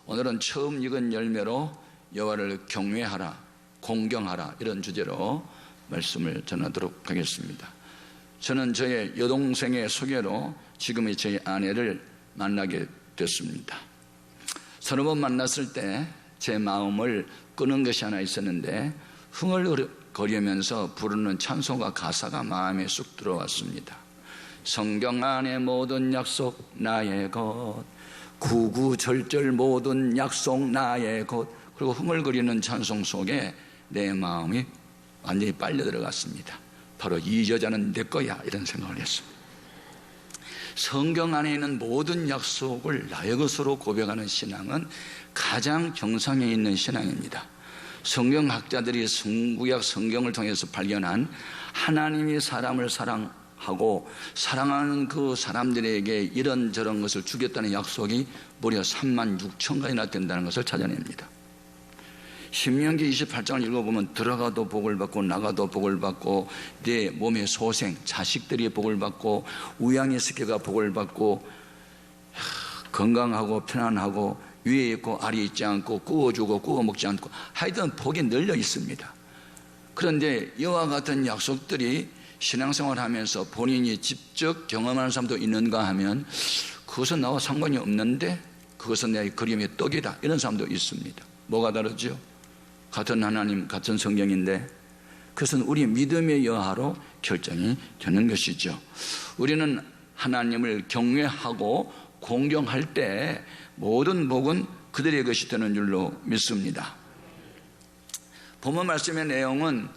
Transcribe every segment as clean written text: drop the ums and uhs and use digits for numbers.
오늘은 처음 익은 열매로 여호와를 경외하라, 공경하라, 이런 주제로 말씀을 전하도록 하겠습니다. 저는 저의 여동생의 소개로 지금의 저희 아내를 만나게 됐습니다. 서너 번 만났을 때 제 마음을 끄는 것이 하나 있었는데, 흥얼거리면서 부르는 찬송가 가사가 마음에 쑥 들어왔습니다. 성경 안의 모든 약속 나의 것, 구구절절 모든 약속 나의 것. 그리고 흥얼거리는 찬송 속에 내 마음이 완전히 빨려 들어갔습니다. 바로 이 여자는 내 거야, 이런 생각을 했습니다. 성경 안에 있는 모든 약속을 나의 것으로 고백하는 신앙은 가장 정상에 있는 신앙입니다. 성경학자들이 성구약 성경을 통해서 발견한 하나님이 사람을 사랑하고 사랑하는 그 사람들에게 이런저런 것을 주겠다는 약속이 무려 36,000가지나 된다는 것을 찾아냅니다. 신명기 28장을 읽어보면 들어가도 복을 받고 나가도 복을 받고 내 몸의 소생, 자식들이 복을 받고 우양의 스케가 복을 받고 건강하고 편안하고 위에 있고 아래 있지 않고 구워주고 구워 먹지 않고 하여튼 복이 널려 있습니다. 그런데 이와 같은 약속들이 신앙생활을 하면서 본인이 직접 경험하는 사람도 있는가 하면 그것은 나와 상관이 없는데 그것은 내 그림의 떡이다, 이런 사람도 있습니다. 뭐가 다르죠? 같은 하나님, 같은 성경인데 그것은 우리 믿음의 여하로 결정이 되는 것이죠. 우리는 하나님을 경외하고 공경할 때 모든 복은 그들의 것이 되는 줄로 믿습니다. 본문 말씀의 내용은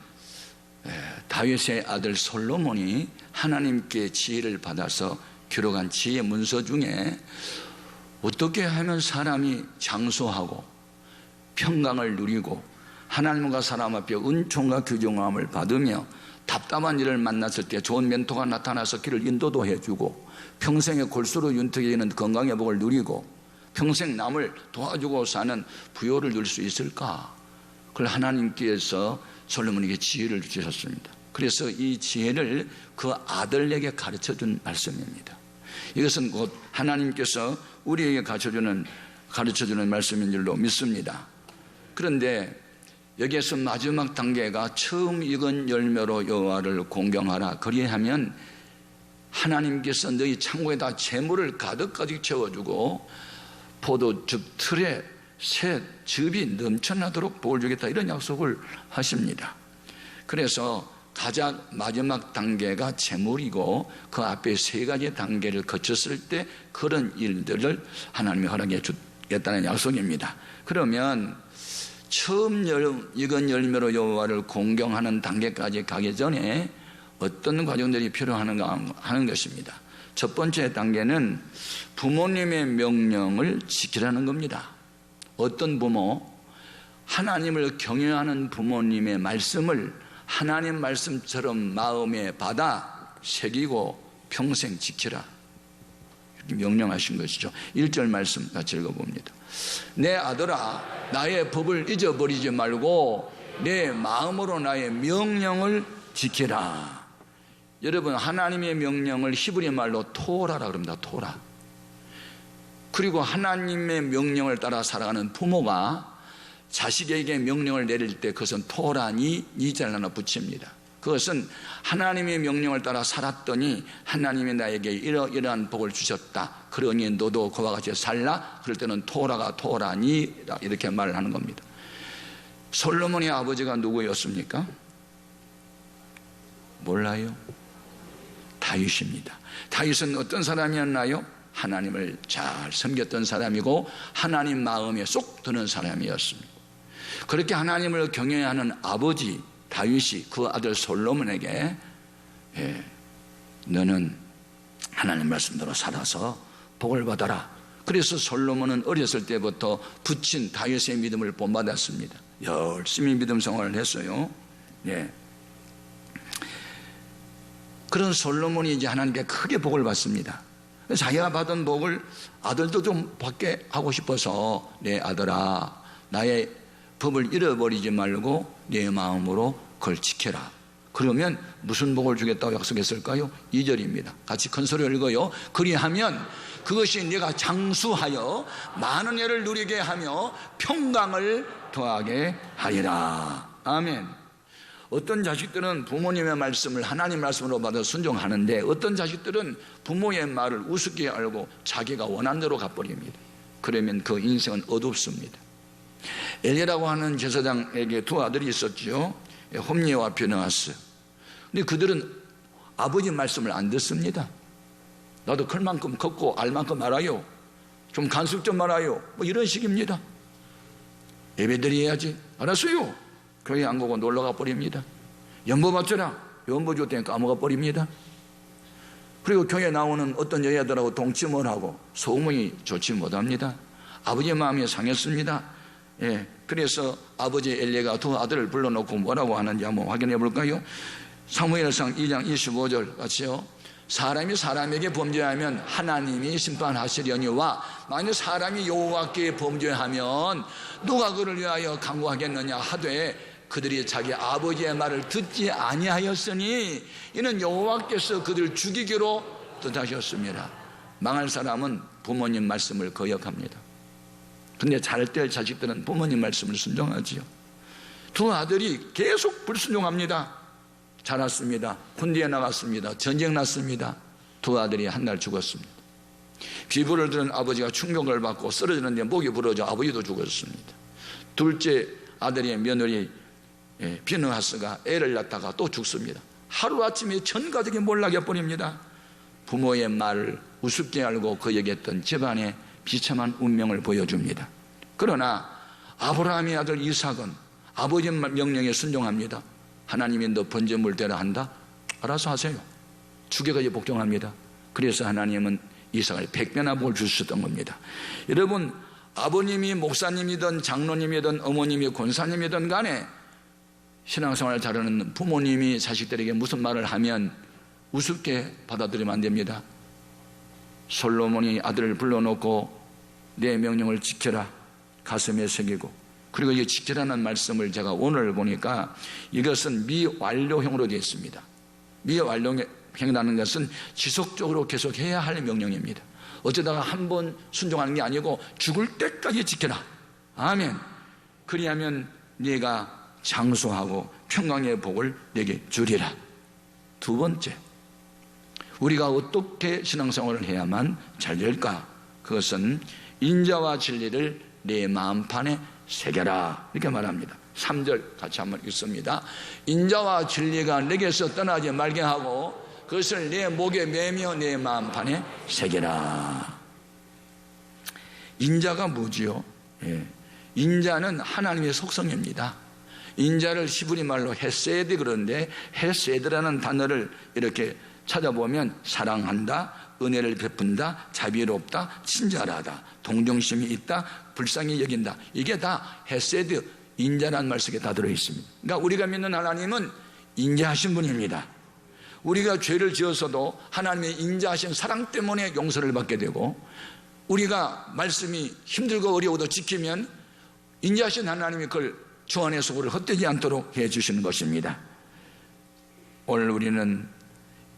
다윗의 아들 솔로몬이 하나님께 지혜를 받아서 기록한 지혜 문서 중에 어떻게 하면 사람이 장수하고 평강을 누리고 하나님과 사람 앞에 은총과 규정함을 받으며 답답한 일을 만났을 때 좋은 멘토가 나타나서 길을 인도도 해주고 평생의 골수로 윤택해 있는 건강의 복을 누리고 평생 남을 도와주고 사는 부요를 누릴 수 있을까? 그걸 하나님께서 솔로몬에게 지혜를 주셨습니다. 그래서 이 지혜를 그 아들에게 가르쳐준 말씀입니다. 이것은 곧 하나님께서 우리에게 가르쳐주는 말씀인 줄로 믿습니다. 그런데 여기에서 마지막 단계가 처음 익은 열매로 여호와를 공경하라. 그리하면 하나님께서 너희 창고에다 재물을 가득가득 채워주고 포도즙 틀에 새 즙이 넘쳐나도록 복을 주겠다, 이런 약속을 하십니다. 그래서 가장 마지막 단계가 재물이고 그 앞에 세 가지 단계를 거쳤을 때 그런 일들을 하나님이 허락해 주겠다는 약속입니다. 그러면 처음 익은 열매로 여호와를 공경하는 단계까지 가기 전에 어떤 과정들이 필요한가 하는 것입니다. 첫 번째 단계는 부모님의 명령을 지키라는 겁니다. 어떤 부모? 하나님을 경외하는 부모님의 말씀을 하나님 말씀처럼 마음에 받아 새기고 평생 지키라, 이렇게 명령하신 것이죠. 1절 말씀 같이 읽어봅니다. 내 아들아, 나의 법을 잊어버리지 말고 내 마음으로 나의 명령을 지키라. 여러분, 하나님의 명령을 히브리 말로 토라라 그럽니다. 토라. 그리고 하나님의 명령을 따라 살아가는 부모가 자식에게 명령을 내릴 때 그것은 토라니 니자를 하나 붙입니다. 그것은 하나님의 명령을 따라 살았더니 하나님이 나에게 이러이러한 복을 주셨다, 그러니 너도 그와 같이 살라. 그럴 때는 토라가 토라니라, 이렇게 말을 하는 겁니다. 솔로몬의 아버지가 누구였습니까? 몰라요? 다윗입니다. 다윗은 어떤 사람이었나요? 하나님을 잘 섬겼던 사람이고 하나님 마음에 쏙 드는 사람이었습니다. 그렇게 하나님을 경외하는 아버지 다윗이 그 아들 솔로몬에게 너는 하나님 말씀대로 살아서 복을 받아라. 그래서 솔로몬은 어렸을 때부터 부친 다윗의 믿음을 본받았습니다. 열심히 믿음 생활을 했어요. 그런 솔로몬이 이제 하나님께 크게 복을 받습니다. 자기가 받은 복을 아들도 좀 받게 하고 싶어서 내 아들아, 나의 법을 잃어버리지 말고 내 마음으로 그걸 지켜라. 그러면 무슨 복을 주겠다고 약속했을까요? 2절입니다. 같이 큰 소리로 읽어요. 그리하면 그것이 네가 장수하여 많은 애를 누리게 하며 평강을 더하게 하리라. 아멘. 어떤 자식들은 부모님의 말씀을 하나님 말씀으로 받아 순종하는데 어떤 자식들은 부모의 말을 우습게 알고 자기가 원하는 대로 가버립니다. 그러면 그 인생은 어둡습니다. 엘리라고 하는 제사장에게 두 아들이 있었죠. 홈니와 뷰느하스. 근데 그들은 아버지 말씀을 안 듣습니다. 나도 클 만큼 컸고 알 만큼 알아요. 좀 간섭 좀 말아요. 뭐 이런 식입니다. 예배드려야지. 알았어요. 교회 안 가고 놀러가 버립니다. 연보 받쳐라. 연보 줬더니 까먹어 버립니다. 그리고 교회 나오는 어떤 여자들하고 동침을 하고 소문이 좋지 못합니다. 아버지의 마음이 상했습니다. 그래서 아버지 엘리야가 두 아들을 불러놓고 뭐라고 하는지 한번 확인해 볼까요? 사무엘상 2장 25절 같이요. 사람이 사람에게 범죄하면 하나님이 심판하시려니와 만일 사람이 여호와께 범죄하면 누가 그를 위하여 강구하겠느냐 하되 그들이 자기 아버지의 말을 듣지 아니하였으니 이는 여호와께서 그들을 죽이기로 뜻하셨습니다. 망할 사람은 부모님 말씀을 거역합니다. 근데 잘 될 자식들은 부모님 말씀을 순종하지요. 두 아들이 계속 불순종합니다. 자랐습니다. 군대에 나갔습니다. 전쟁 났습니다. 두 아들이 한 날 죽었습니다. 비부를 들은 아버지가 충격을 받고 쓰러지는데 목이 부러져 아버지도 죽었습니다. 둘째 아들의 며느리 뷰느하스가 애를 낳다가 또 죽습니다. 하루아침에 전 가족이 몰락해 버립니다. 부모의 말을 우습게 알고 거역했던 집안의 비참한 운명을 보여줍니다. 그러나 아브라함의 아들 이삭은 아버지의 명령에 순종합니다. 하나님이 너 번제물 되라 한다? 알아서 하세요. 주게까지 복종합니다. 그래서 하나님은 이삭을 100배나 복을 주셨던 겁니다. 여러분, 아버님이 목사님이든 장로님이든 어머님이 권사님이든 간에 신앙생활을 잘하는 부모님이 자식들에게 무슨 말을 하면 우습게 받아들이면 안 됩니다. 솔로몬이 아들을 불러놓고 내 명령을 지켜라 가슴에 새기고, 그리고 이 지키라는 말씀을 제가 오늘 보니까 이것은 미완료형으로 되어 있습니다. 미완료형이라는 것은 지속적으로 계속 해야 할 명령입니다. 어쩌다가 한 번 순종하는 게 아니고 죽을 때까지 지켜라. 아멘. 그리하면 네가 장수하고 평강의 복을 내게 주리라. 두 번째, 우리가 어떻게 신앙생활을 해야만 잘 될까? 그것은 인자와 진리를 내 마음판에 새겨라, 이렇게 말합니다. 3절 같이 한번 읽습니다. 인자와 진리가 내게서 떠나지 말게 하고 그것을 내 목에 매며 내 마음판에 새겨라. 인자가 뭐지요? 인자는 하나님의 속성입니다. 인자를 히브리 말로 헤세드 그러는데, 헤세드라는 단어를 이렇게 찾아보면 사랑한다, 은혜를 베푼다, 자비롭다, 친절하다, 동정심이 있다, 불쌍히 여긴다, 이게 다 헤세드, 인자라는 말 속에 다 들어있습니다. 그러니까 우리가 믿는 하나님은 인자하신 분입니다. 우리가 죄를 지어서도 하나님의 인자하신 사랑 때문에 용서를 받게 되고, 우리가 말씀이 힘들고 어려워도 지키면 인자하신 하나님이 그걸 주 안의 소굴을 헛되지 않도록 해주시는 것입니다. 오늘 우리는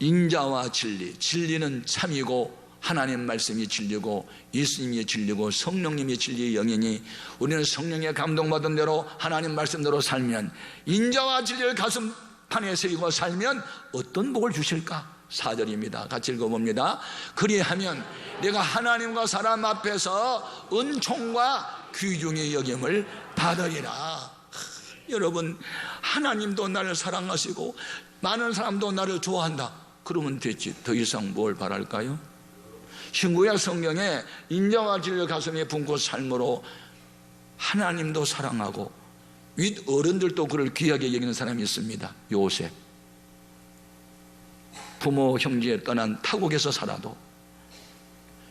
인자와 진리, 진리는 참이고 하나님 말씀이 진리고 예수님이 진리고 성령님이 진리의 영이니 우리는 성령의 감동받은 대로 하나님 말씀대로 살면, 인자와 진리를 가슴판에 새기고 살면 어떤 복을 주실까? 4절입니다. 같이 읽어봅니다. 그리하면 내가 하나님과 사람 앞에서 은총과 귀중의 여김을 받으리라. 여러분, 하나님도 나를 사랑하시고 많은 사람도 나를 좋아한다. 그러면 됐지. 더 이상 뭘 바랄까요? 신구약 성경에 인자와 진리를 가슴에 품고 삶으로 하나님도 사랑하고 윗 어른들도 그를 귀하게 여기는 사람이 있습니다. 요셉. 부모 형제 떠난 타국에서 살아도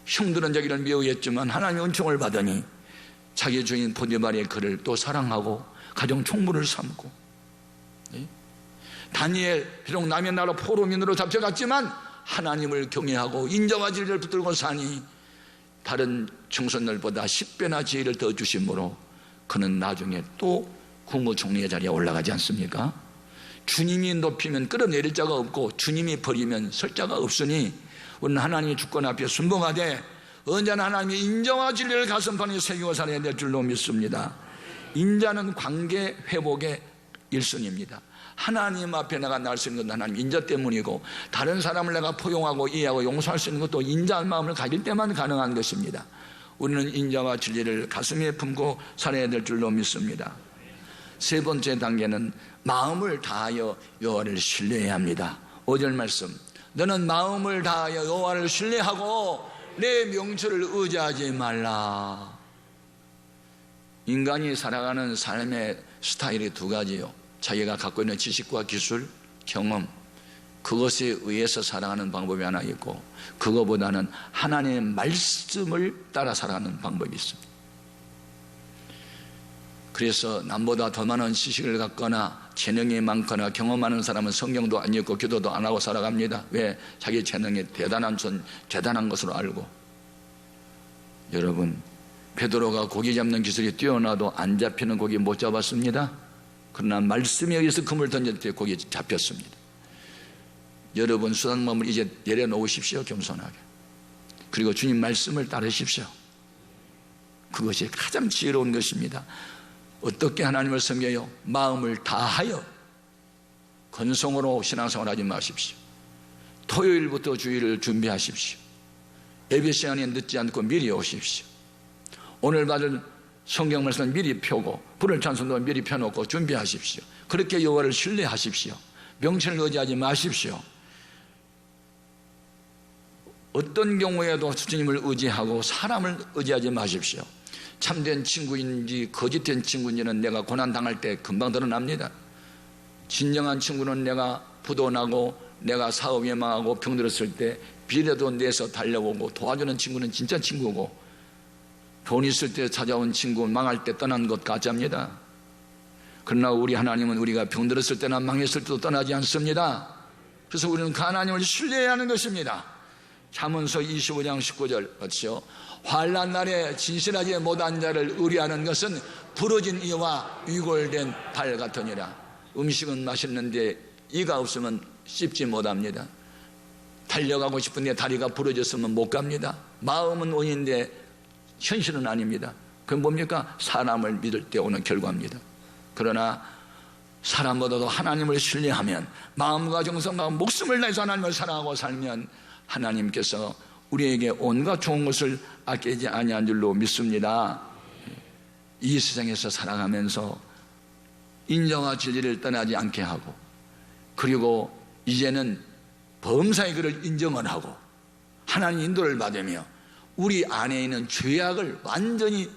형들은 자기를 미워했지만 하나님의 은총을 받으니 자기 주인 보디발의 그를 또 사랑하고 가정 총무를 삼고, 다니엘 비록 남의 나라 포로민으로 잡혀갔지만 하나님을 경외하고 인자와 진리를 붙들고 사니 다른 청소년들보다 10배나 지혜를 더 주심으로 그는 나중에 또 국무총리의 자리에 올라가지 않습니까? 주님이 높이면 끌어내릴 자가 없고 주님이 버리면 설 자가 없으니 우리는 하나님의 주권 앞에 순종하되 언제나 하나님의 인정과 진리를 가슴판에 새기고 살아야 될 줄로 믿습니다. 인자는 관계 회복의 1순위입니다. 하나님 앞에 내가 날 수 있는 건 하나님 인자 때문이고, 다른 사람을 내가 포용하고 이해하고 용서할 수 있는 것도 인자한 마음을 가질 때만 가능한 것입니다. 우리는 인자와 진리를 가슴에 품고 살아야 될 줄로 믿습니다. 세 번째 단계는 마음을 다하여 여호와를 신뢰해야 합니다. 5절 말씀, 너는 마음을 다하여 여호와를 신뢰하고 내 명철을 의지하지 말라. 인간이 살아가는 삶의 스타일이 두 가지요. 자기가 갖고 있는 지식과 기술, 경험, 그것에 의해서 살아가는 방법이 하나 있고, 그거보다는 하나님의 말씀을 따라 살아가는 방법이 있습니다. 그래서 남보다 더 많은 지식을 갖거나 재능이 많거나 경험 많은 사람은 성경도 안 읽고 기도도 안 하고 살아갑니다. 왜? 자기 재능이 대단한 것으로 알고. 여러분, 베드로가 고기 잡는 기술이 뛰어나도 안 잡히는 고기 못 잡았습니다. 그러나 말씀에 의해서 금을 던질 때 고기 잡혔습니다. 여러분, 수단마음을 이제 내려놓으십시오. 겸손하게. 그리고 주님 말씀을 따르십시오. 그것이 가장 지혜로운 것입니다. 어떻게 하나님을 섬겨요? 마음을 다하여. 건성으로 신앙생활 하지 마십시오. 토요일부터 주일을 준비하십시오. 예배 시간에 늦지 않고 미리 오십시오. 오늘 받을 성경 말씀은 미리 펴고 불을 찬송도 미리 펴놓고 준비하십시오. 그렇게 여호와를 신뢰하십시오. 명철을 의지하지 마십시오. 어떤 경우에도 주님을 의지하고 사람을 의지하지 마십시오. 참된 친구인지 거짓된 친구인지는 내가 고난당할 때 금방 드러납니다. 진정한 친구는 내가 부도나고 내가 사업에 망하고 병들었을 때 비례도 내서 달려오고 도와주는 친구는 진짜 친구고, 돈 있을 때 찾아온 친구 망할 때 떠난 것 가짜입니다. 그러나 우리 하나님은 우리가 병들었을 때나 망했을 때도 떠나지 않습니다. 그래서 우리는 그 하나님을 신뢰해야 하는 것입니다. 잠언서 25장 19절 그렇죠? 환난 날에 진실하지 못한 자를 의뢰하는 것은 부러진 이와 위골된 발 같으니라. 음식은 맛있는데 이가 없으면 씹지 못합니다. 달려가고 싶은데 다리가 부러졌으면 못 갑니다. 마음은 원인데 현실은 아닙니다. 그건 뭡니까? 사람을 믿을 때 오는 결과입니다. 그러나 사람보다도 하나님을 신뢰하면, 마음과 정성과 목숨을 다해서 하나님을 사랑하고 살면 하나님께서 우리에게 온갖 좋은 것을 아끼지 아니한 줄로 믿습니다. 이 세상에서 살아가면서 인정과 진리를 떠나지 않게 하고, 그리고 이제는 범사의 그를 인정을 하고 하나님 인도를 받으며 우리 안에 있는 죄악을 완전히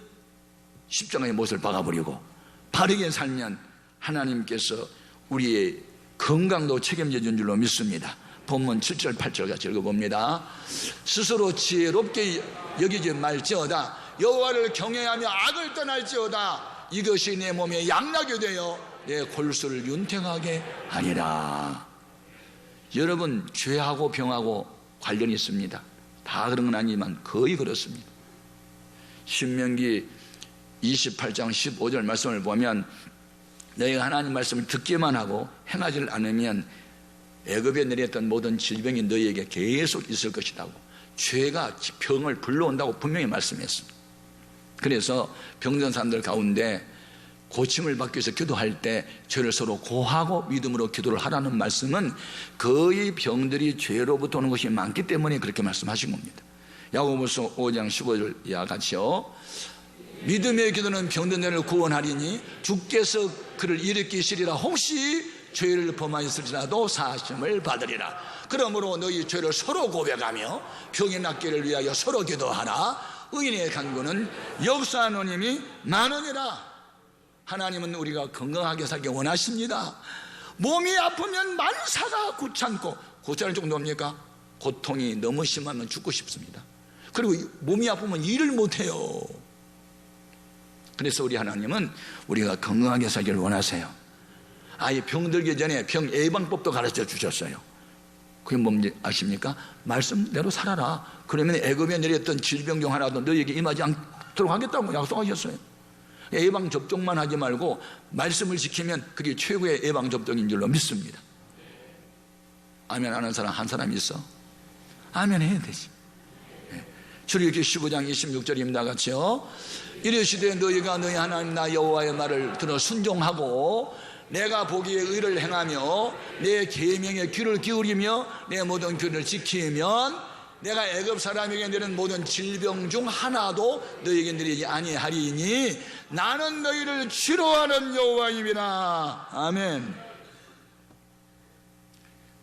십자가의 못을 박아버리고 바르게 살면 하나님께서 우리의 건강도 책임져 준 줄로 믿습니다. 본문 7절 8절 같이 읽어봅니다. 스스로 지혜롭게 여기지 말지어다. 여호와를 경외하며 악을 떠날지어다. 이것이 내 몸에 양락이 되어 내 골수를 윤택하게 하리라. 여러분, 죄하고 병하고 관련이 있습니다. 다 그런 건 아니지만 거의 그렇습니다. 신명기 28장 15절 말씀을 보면, 너희가 하나님 말씀을 듣기만 하고 행하지 않으면 애굽에 내렸던 모든 질병이 너희에게 계속 있을 것이라고, 죄가 병을 불러온다고 분명히 말씀했습니다. 그래서 병든 사람들 가운데 고침을 받기 위해서 기도할 때 죄를 서로 고하고 믿음으로 기도를 하라는 말씀은 거의 병들이 죄로부터 오는 것이 많기 때문에 그렇게 말씀하신 겁니다. 야고보서 5장 15절 이하 같이요. 믿음의 기도는 병든 자를 구원하리니 주께서 그를 일으키시리라. 혹시 죄를 범하였을지라도 사하심을 받으리라. 그러므로 너희 죄를 서로 고백하며 병이 낫기를 위하여 서로 기도하라. 의인의 간구는 역사하노님이 많으니라. 하나님은 우리가 건강하게 살기 원하십니다. 몸이 아프면 만사가 귀찮고, 고찰 정도입니까? 고통이 너무 심하면 죽고 싶습니다. 그리고 몸이 아프면 일을 못해요. 그래서 우리 하나님은 우리가 건강하게 살기를 원하세요. 아예 병들기 전에 병 예방법도 가르쳐 주셨어요. 그게 뭔지 아십니까? 말씀대로 살아라. 그러면 애굽에 내렸던 질병 중 하나도 너희에게 임하지 않도록 하겠다고 약속하셨어요. 예방접종만 하지 말고 말씀을 지키면 그게 최고의 예방접종인 줄로 믿습니다. 아멘 하는 사람 한 사람 있어? 아멘 해야 되지. 출애굽기 15장 26절입니다. 같이요. 이르시되 너희가 너희 하나님 나 여호와의 말을 들어 순종하고 내가 보기에 의를 행하며 내 계명에 귀를 기울이며 내 모든 규례를 지키면 내가 애굽 사람에게 내린 모든 질병 중 하나도 너희에게 내리지 아니하리니 나는 너희를 치료하는 여호와임이라. 아멘.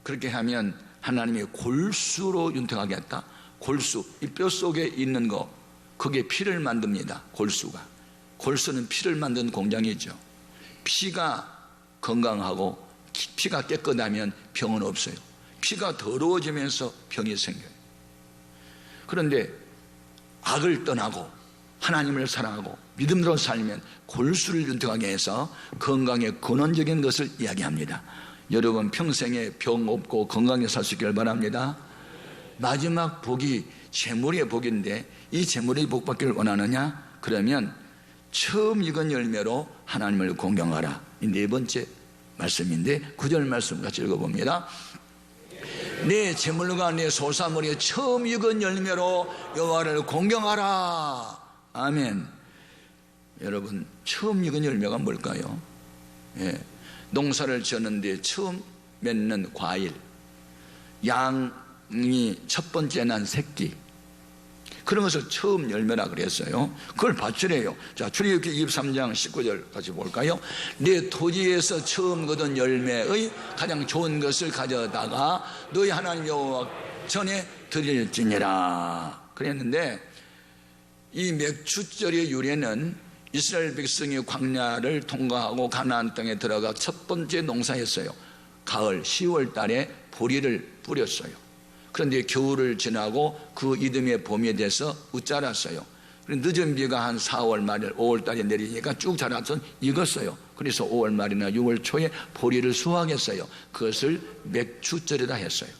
그렇게 하면 하나님이 골수로 윤택하겠다. 골수, 이 뼛속에 있는 거, 그게 피를 만듭니다. 골수가. 골수는 피를 만드는 공장이죠. 피가 건강하고 피가 깨끗하면 병은 없어요. 피가 더러워지면서 병이 생겨요. 그런데 악을 떠나고 하나님을 사랑하고 믿음으로 살면 골수를 윤택하게 해서 건강의 근원적인 것을 이야기합니다. 여러분 평생에 병 없고 건강히 살 수 있기를 바랍니다. 마지막 복이 재물의 복인데 이 재물의 복 받기를 원하느냐? 그러면 처음 익은 열매로 하나님을 공경하라. 이 네 번째 말씀인데 9절 말씀 같이 읽어봅니다. 내 재물과 내 소사물이 처음 익은 열매로 여호와를 공경하라. 아멘. 여러분 처음 익은 열매가 뭘까요? 농사를 지었는데 처음 맺는 과일, 양이 첫 번째 난 새끼, 그런 것을 처음 열매라 그랬어요. 그걸 밭이래요. 자, 출애굽기 23장 19절 같이 볼까요? 내 토지에서 처음 거둔 열매의 가장 좋은 것을 가져다가 너희 하나님 여호와 전에 드릴지니라 그랬는데, 이 맥주절의 유래는 이스라엘 백성이 광야를 통과하고 가나안 땅에 들어가 첫 번째 농사였어요. 가을 10월 달에 보리를 뿌렸어요. 그런데 겨울을 지나고 그 이듬해 봄이 돼서 웃자랐어요. 늦은 비가 한 4월 말 5월 달에 내리니까 쭉 자라서 익었어요. 그래서 5월 말이나 6월 초에 보리를 수확했어요. 그것을 맥주절이라 했어요.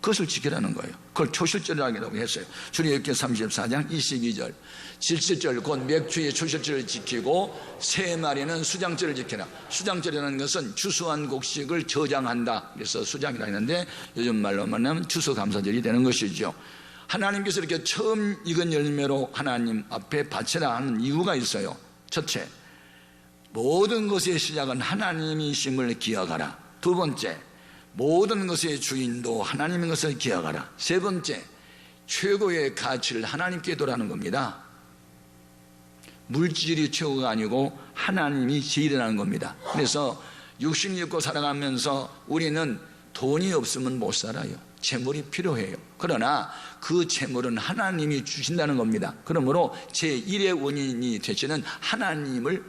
그것을 지키라는 거예요. 그걸 초실절이라고 했어요. 출애굽기 34장 22절, 질실절 곧 맥주의 초실절을 지키고 세 마리는 수장절을 지키라. 수장절이라는 것은 추수한 곡식을 저장한다. 그래서 수장이라 했는데 요즘 말로 말하면 추수감사절이 되는 것이죠. 하나님께서 이렇게 처음 익은 열매로 하나님 앞에 바치라 하는 이유가 있어요. 첫째, 모든 것의 시작은 하나님이심을 기억하라. 두 번째, 모든 것의 주인도 하나님인 것을 기억하라. 세 번째, 최고의 가치를 하나님께 돌하는 겁니다. 물질이 최고가 아니고 하나님이 제일이라는 겁니다. 그래서 육신 입고 살아가면서 우리는 돈이 없으면 못 살아요. 재물이 필요해요. 그러나 그 재물은 하나님이 주신다는 겁니다. 그러므로 제1의 원인이 되시는 하나님을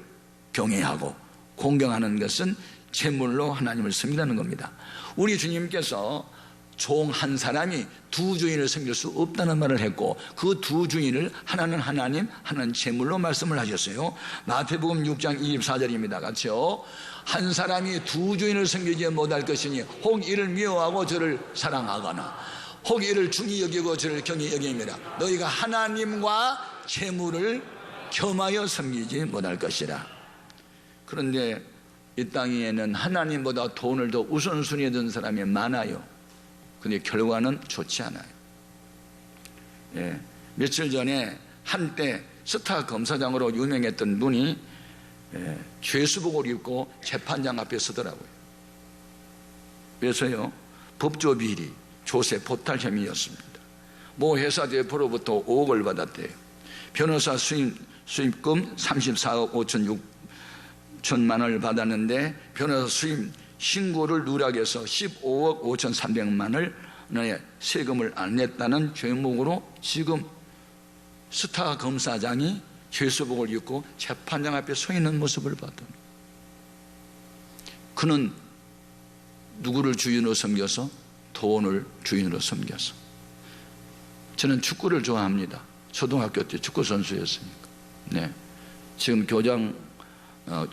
경외하고 공경하는 것은 재물로 하나님을 섬기라는 겁니다. 우리 주님께서 종 한 사람이 두 주인을 섬길 수 없다는 말을 했고, 그 두 주인을 하나는 하나님, 하나는 재물로 말씀을 하셨어요. 마태복음 6장 24절입니다. 같이요. 한 사람이 두 주인을 섬기지 못할 것이니 혹 이를 미워하고 저를 사랑하거나 혹 이를 중히 여기고 저를 경히 여김이라. 너희가 하나님과 재물을 겸하여 섬기지 못할 것이라. 그런데 이 땅에는 하나님보다 돈을 더 우선순위에 둔 사람이 많아요. 근데 결과는 좋지 않아요. 며칠 전에 한때 스타 검사장으로 유명했던 분이 죄수복을 입고 재판장 앞에 서더라고요. 그래서요, 법조비리, 조세 포탈 혐의였습니다. 모 회사 대표로부터 5억을 받았대요. 변호사 수입금 34억 5천만 원을 받았는데 변호사 수입 신고를 누락해서 15억 5,300만 원의 세금을 안 냈다는 죄목으로 지금 스타 검사장이 죄수복을 입고 재판장 앞에 서 있는 모습을 봤더니, 그는 누구를 주인으로 섬겨서? 돈을 주인으로 섬겨서. 저는 축구를 좋아합니다. 초등학교 때 축구 선수였으니까. 지금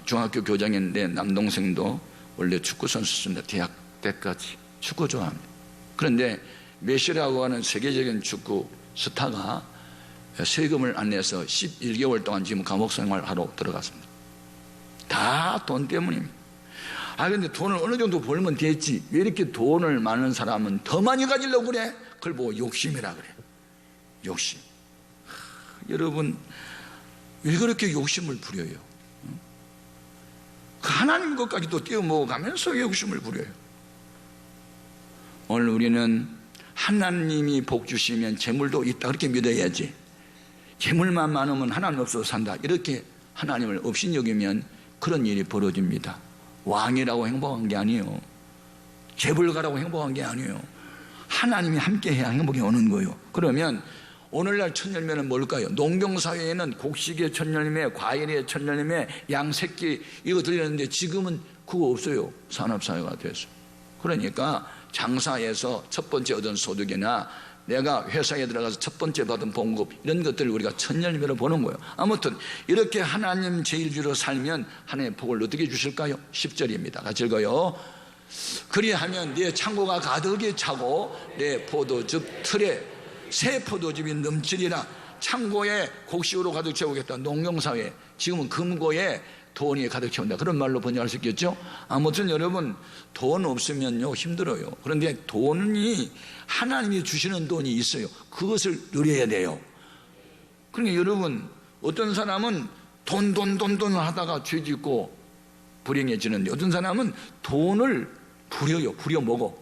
중학교 교장인데 남동생도 원래 축구 선수였습니다. 대학 때까지 축구 좋아합니다. 그런데 메시라고 하는 세계적인 축구 스타가 세금을 안 내서 11개월 동안 지금 감옥 생활하러 들어갔습니다. 다 돈 때문입니다. 근데 돈을 어느 정도 벌면 됐지, 왜 이렇게 돈을 많은 사람은 더 많이 가지려고 그래? 그걸 보고 욕심이라 그래. 욕심. 여러분, 왜 그렇게 욕심을 부려요? 하나님 것까지도 떼어먹어가면서 욕심을 부려요. 오늘 우리는 하나님이 복 주시면 재물도 있다, 그렇게 믿어야지. 재물만 많으면 하나님 없어도 산다, 이렇게 하나님을 없인 여기면 그런 일이 벌어집니다. 왕이라고 행복한 게 아니에요. 재벌가라고 행복한 게 아니에요. 하나님이 함께해야 행복이 오는 거예요. 그러면 오늘날 첫 열매는 뭘까요? 농경사회에는 곡식의 첫 열매, 과일의 첫 열매, 양 새끼 이거 들렸는데 지금은 그거 없어요. 산업사회가 됐어요. 그러니까 장사에서 첫 번째 얻은 소득이나 내가 회사에 들어가서 첫 번째 받은 봉급, 이런 것들을 우리가 첫 열매로 보는 거예요. 아무튼 이렇게 하나님 제일주로 살면 하나님의 복을 어떻게 주실까요? 10절입니다. 같이 읽어요. 그리하면 내 창고가 가득히 차고 내 포도즙 틀에 새 포도즙이 넘치리라. 창고에 곡식으로 가득 채우겠다. 농경사회, 지금은 금고에 돈이 가득 채운다, 그런 말로 번역할 수 있겠죠. 아무튼 여러분, 돈 없으면요 힘들어요. 그런데 돈이 하나님이 주시는 돈이 있어요. 그것을 누려야 돼요. 그러니까 여러분, 어떤 사람은 돈 하다가 죄 짓고 불행해지는데, 어떤 사람은 돈을 부려요. 부려먹어.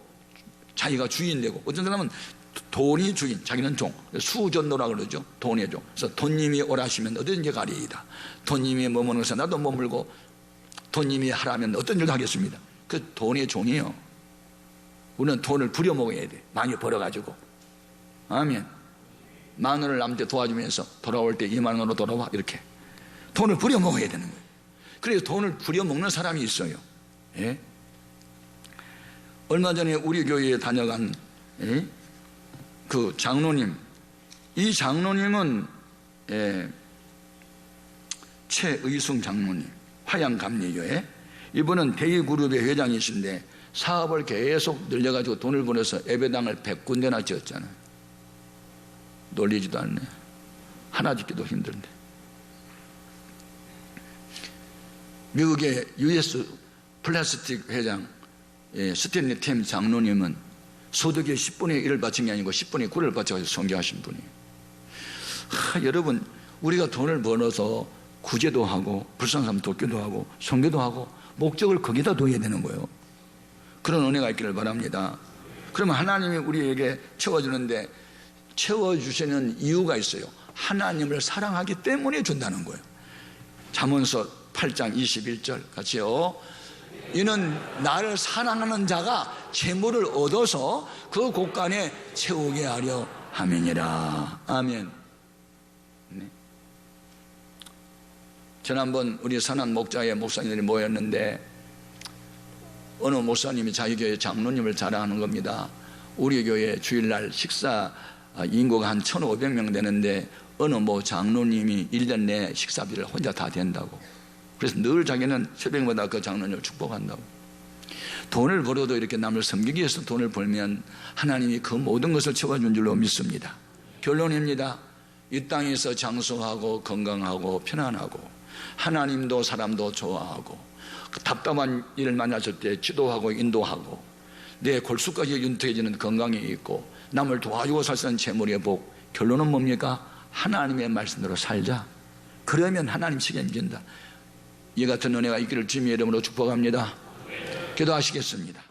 자기가 주인 되고, 어떤 사람은 돈이 주인, 자기는 종, 수전노라 그러죠. 돈의 종. 그래서 돈님이 오라시면 어디든지 가리이다. 돈님이 머무는 것에 나도 머물고, 돈님이 하라면 어떤 일도 하겠습니다. 그 돈의 종이에요. 우리는 돈을 부려먹어야 돼. 많이 벌어가지고. 아멘. 10,000원을 남한테 도와주면서 돌아올 때 20,000원으로 돌아와, 이렇게 돈을 부려먹어야 되는 거예요. 그래서 돈을 부려먹는 사람이 있어요. 예? 얼마 전에 우리 교회에 다녀간 그 장로님, 이 장로님은 최의승 장로님, 화양감리교회, 이분은 대의그룹의 회장이신데 사업을 계속 늘려가지고 돈을 벌어서 예배당을 100군데나 지었잖아요. 놀리지도 않네. 하나 짓기도 힘든데. 미국의 US 플라스틱 회장 스탠리 템 장로님은 소득의 10분의 1을 바친 게 아니고 10분의 9를 바쳐서 선교하신 분이에요. 여러분, 우리가 돈을 벌어서 구제도 하고 불쌍한 돕기도 하고 선교도 하고 목적을 거기다 둬야 되는 거예요. 그런 은혜가 있기를 바랍니다. 그러면 하나님이 우리에게 채워주는데, 채워주시는 이유가 있어요. 하나님을 사랑하기 때문에 준다는 거예요. 잠언서 8장 21절 같이요. 이는 나를 사랑하는 자가 재물을 얻어서 그 곳간에 채우게 하려 함이니라. 아멘. 네. 지난번 우리 선한 목자의 목사님들이 모였는데 어느 목사님이 자기 교회 장로님을 자랑하는 겁니다. 우리 교회 주일날 식사 인구가 한 1,500명 되는데 어느 뭐 장로님이 1년 내 식사비를 혼자 다 된다고. 그래서 늘 자기는 새벽마다 그 장로님을 축복한다고. 돈을 벌어도 이렇게 남을 섬기기 위해서 돈을 벌면 하나님이 그 모든 것을 채워준 줄로 믿습니다. 결론입니다. 이 땅에서 장수하고 건강하고 편안하고 하나님도 사람도 좋아하고 답답한 일을 만났을 때 지도하고 인도하고 내 골수까지 윤택해지는 건강이 있고 남을 도와주고 살 수 있는 재물의 복. 결론은 뭡니까? 하나님의 말씀대로 살자. 그러면 하나님 책임진다. 이 같은 은혜가 있기를 주님의 이름으로 축복합니다. 기도하시겠습니다.